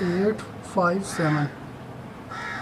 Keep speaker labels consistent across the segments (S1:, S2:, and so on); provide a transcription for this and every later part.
S1: 857،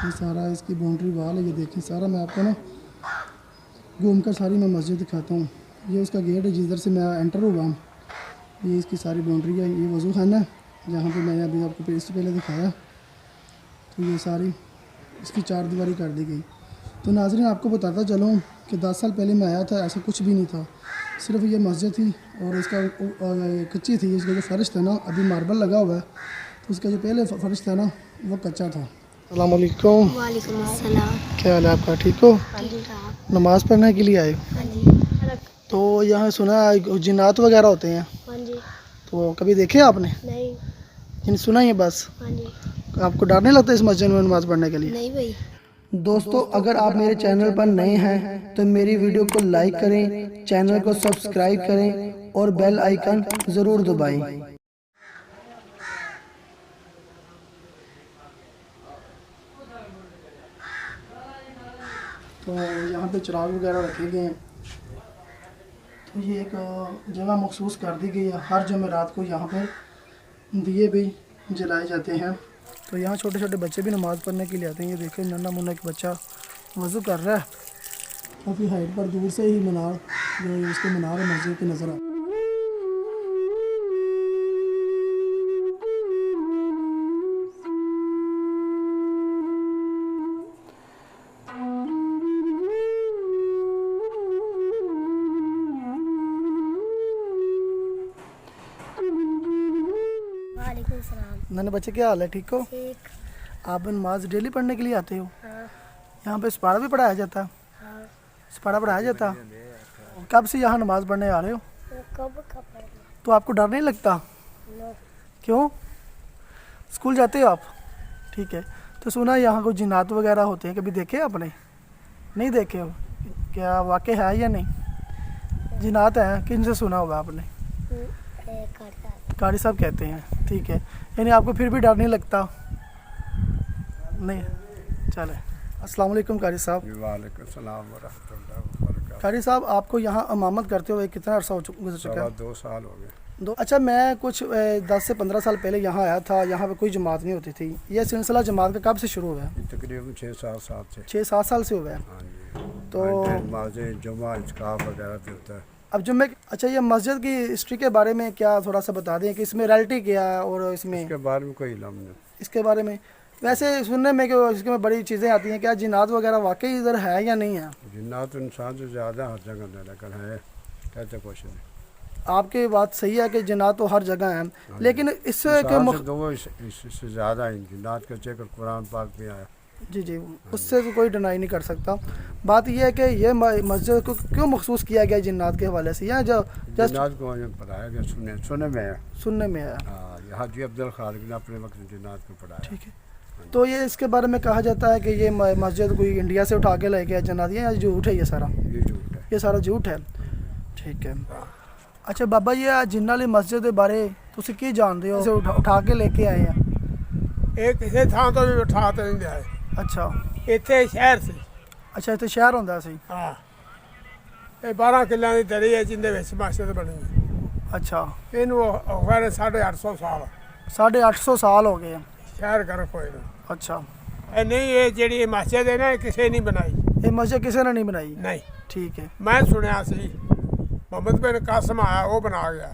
S1: ये सारा इसकी बाउंड्री वाल है, ये देखें सारा। मैं आपको ना घूम कर सारी मैं मस्जिद दिखाता हूँ। ये उसका गेट है जिधर से मैं एंटर हुआ हूँ। ये इसकी सारी बाउंड्री है। ये वज़ू खाना है जहाँ पे मैंने अभी आपको इससे पहले दिखाया। तो ये सारी इसकी चार दीवारी कर दी गई। तो नाज़रीन आपको बताता चलूँ कि 10 साल पहले मैं आया था, ऐसा कुछ भी नहीं था, सिर्फ ये मस्जिद थी और इसका कच्ची थी। इसका जो फ़र्श था ना, अभी मार्बल लगा हुआ है, तो इसका जो पहले फ़र्श था ना वो कच्चा था। अस्सलाम वालेकुम।
S2: वालेकुम अस्सलाम।
S1: क्या हाल है आपका, ठीक हो? नमाज़ पढ़ने के लिए आए?
S2: हाँ जी।
S1: तो यहाँ सुना है जिन्नात वगैरह होते हैं,
S2: हाँ जी।
S1: तो कभी देखे आपने?
S2: नहीं।
S1: जिन सुना ही है बस।
S2: हाँ जी।
S1: आपको डर नहीं लगता इस मस्जिद में नमाज़ पढ़ने के लिए?
S2: नहीं भाई।
S1: दोस्तों अगर आप मेरे चैनल पर नए हैं तो मेरी वीडियो को लाइक करें, चैनल को सब्सक्राइब करें और बेल आइकन ज़रूर दबाएं। तो यहाँ पे चिराग वगैरह रखे गए हैं। तो ये एक जगह मखसूस कर दी गई है, हर जुमेरात को यहाँ पर दिए भी जलाए जाते हैं। तो यहाँ छोटे छोटे बच्चे भी नमाज़ पढ़ने के लिए आते हैं। ये देखें नन्हा मुन्ना एक बच्चा वज़ू कर रहा है। काफ़ी हाइट पर दूर से ही मीनार, जो इसके मीनार मस्जिद की नज़र आ।
S2: वालेकुम सलाम।
S1: नन्हे बच्चे क्या हाल है, ठीक हो?
S2: ठीक।
S1: आप नमाज डेली पढ़ने के लिए आते हो?
S2: हाँ।
S1: यहाँ पे सपाड़ा भी पढ़ाया जाता?
S2: हाँ।
S1: सपाड़ा पढ़ाया जाता? कब से यहाँ नमाज पढ़ने आ रहे हो?
S2: कब कब पढ़ना?
S1: तो आपको डर नहीं लगता?
S2: नो।
S1: क्यों? स्कूल जाते हो आप? ठीक है। तो सुना यहाँ कुछ जिन्नात वगैरह होते हैं, कभी देखे आपने? नहीं देखे हो? क्या वाकई है या नहीं? जिन्नात हैं, किन से सुना होगा आपने? कारी साहब कहते हैं, ठीक है। यानी आपको फिर भी डर नहीं लगता? नहीं, चले। अस्सलाम वालेकुम कारी साहब।
S3: वालेकुम सलाम व रहमतुल्लाहि व बरकातहू।
S1: कारी साहब आपको यहाँ इमामत करते हुए कितना अर्सा गुजर चुका है?
S3: 2 साल हो गए।
S1: अच्छा, मैं कुछ 10 से 15 साल पहले यहाँ आया था। यहाँ पे कोई जमात नहीं होती थी। ये सिलसिला जमात का कब से शुरू हुआ है?
S3: ये तकरीबन 6-7 साल से।
S1: 6-7 साल से हुआ है।
S3: हाँ जी।
S1: तो
S3: नमाज़ें जुमा इस्काफ वगैरह भी होता है।
S1: अब जो मैं, अच्छा ये मस्जिद की हिस्ट्री के बारे में क्या थोड़ा सा बता दें कि इसमें रियलिटी क्या है और इसमें
S3: इसके बारे में कोई इल्म नहीं।
S1: इसके बारे में वैसे सुनने में कि इसके में बड़ी चीज़ें आती हैं, क्या जिन्नात वगैरह वाकई इधर है या नहीं है?
S3: जिन्नात इंसान से ज़्यादा हर जगह नहीं, लेकिन है कहते कुछ नहीं।
S1: आपकी बात सही है कि जिन्नात तो हर जगह हैं, लेकिन इससे
S3: इंसान से दो इससे ज़्यादा हैं जिन्नात का जिक्र कुरान पाक में आया।
S1: जी जी, उससे तो कोई डिनाई नहीं कर सकता। बात यह है कि ये मस्जिद को क्यों मखसूस किया गया जिन्नात के हवाले से? यहाँ जो
S3: जिन्नात को पढ़ाया गया, सुनने में है।
S1: सुनने में है।
S3: हाँ, हाजी अब्दुल खालिक ने अपने वक्त जिन्नात को पढ़ाया।
S1: ठीक है। तो ये इसके बारे में कहा जाता है कि ये मस्जिद कोई इंडिया से उठा के ले गया जिन्नात, ये झूठ है? ये सारा
S3: ये झूठ है।
S1: ये सारा झूठ है। ठीक है। अच्छा बाबा, ये जिन्ना वाली मस्जिद के बारे तुसी की जानते हो? उठा के लेके आए हैं?
S4: ਇਹ ਕਿਸੇ ਥਾਂ ਤੋਂ ਵੀ ਉਠਾ ਤੇ ਨਹੀਂ ਲਿਆਏ।
S1: ਅੱਛਾ।
S4: ਇੱਥੇ ਸ਼ਹਿਰ ਸੀ।
S1: ਅੱਛਾ, ਇੱਥੇ ਸ਼ਹਿਰ ਹੁੰਦਾ ਸੀ?
S4: ਹਾਂ। ਇਹ 12 ਕਿੱਲਿਆਂ ਦੀ ਦਰੀ ਹੈ ਜਿੰਦੇ ਵਿੱਚ ਮਸਜਿਦ ਬਣੀ ਹੈ।
S1: ਅੱਛਾ।
S4: ਇਹਨੂੰ ਹੋ ਗਏ 850 ਸਾਲ।
S1: 850 ਸਾਲ ਹੋ ਗਏ।
S4: ਸ਼ਹਿਰ ਕਰ ਕੋਈ ਨਾ।
S1: ਅੱਛਾ।
S4: ਇਹ ਨਹੀਂ, ਇਹ ਜਿਹੜੀ ਮਸਜਿਦ ਹੈ ਨਾ, ਇਹ ਕਿਸੇ ਨਹੀਂ ਬਣਾਈ।
S1: ਇਹ ਮਸਜਿਦ ਕਿਸੇ ਨੇ ਨਹੀਂ ਬਣਾਈ?
S4: ਨਹੀਂ।
S1: ਠੀਕ ਹੈ।
S4: ਮੈਂ ਸੁਣਿਆ ਸੀ ਮੁਹੰਮਦ ਬਿਨ ਕਾਸਮ ਆਇਆ, ਉਹ ਬਣਾ ਗਿਆ।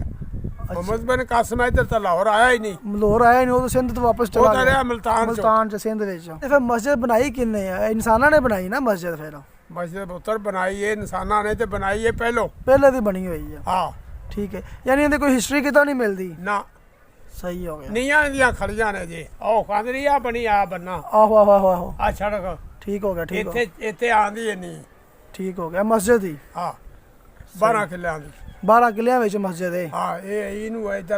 S4: ਮੁਹੰਮਦ ਬਿਨ ਕਾਸਮ ਇੱਧਰ ਤਾਂ ਲਾਹੌਰ ਆਇਆ ਹੀ ਨਹੀਂ।
S1: ਲਾਹੌਰ ਆਇਆ ਨਹੀਂ, ਉਹ ਤਾਂ ਸਿੰਧ ਤੋਂ ਵਾਪਸ ਚਲਾ
S4: ਉਹ ਤਾਂ ਰਿਹਾ ਮੁਲਤਾਨ
S1: ਚ ਸਿੰਧ ਵਿੱਚ। ਤੇ ਫਿਰ ਮਸਜਿਦ ਬਣਾਈ ਕਿੰਨੇ ਆ? ਇਨਸਾਨਾਂ ਨੇ ਬਣਾਈ ਨਾ ਮਸਜਿਦ? ਫਿਰ
S4: ਮਸਜਿਦ ਪੁੱਤਰ ਬਣਾਈ ਇਹ ਇਨਸਾਨਾਂ ਨੇ ਤੇ ਬਣਾਈ ਇਹ
S1: ਪਹਿਲੇ ਦੀ ਬਣੀ ਹੋਈ ਹੈ।
S4: ਹਾਂ।
S1: ਠੀਕ ਹੈ। ਯਾਨੀ ਇਹਦੀ ਕੋਈ ਹਿਸਟਰੀ ਕਿਤੋਂ ਨਹੀਂ ਮਿਲਦੀ?
S4: ਨਾ।
S1: ਸਹੀ ਹੋ ਗਿਆ।
S4: ਨੀਆਂ ਦੀਆਂ ਖੜੀਆਂ ਨੇ ਜੀ। ਉਹ ਖਾਂਦਰੀ ਆ ਬਣੀ ਆ ਬੰਨਾ।
S1: ਆਹੋ ਆਹੋ ਆਹੋ ਆਹੋ।
S4: ਆ ਸੜਕ
S1: ਠੀਕ ਹੋ ਗਿਆ। ਠੀਕ ਹੋ
S4: ਇੱਥੇ ਆਂਦੀ ਨਹੀਂ।
S1: ਠੀਕ ਹੋ ਗਿਆ। ਮਸਜਿਦ ਹੀ?
S4: ਹਾਂ। 12 ਕਿੱਲਿਆਂ ਦੀ।
S1: 12 ਕਿੱਲਿਆਂ ਵਿੱਚ ਮਸਜਿਦ ਹੈ?
S4: ਹਾਂ। ਇਹ ਇਹਨੂੰ ਇੱਧਰ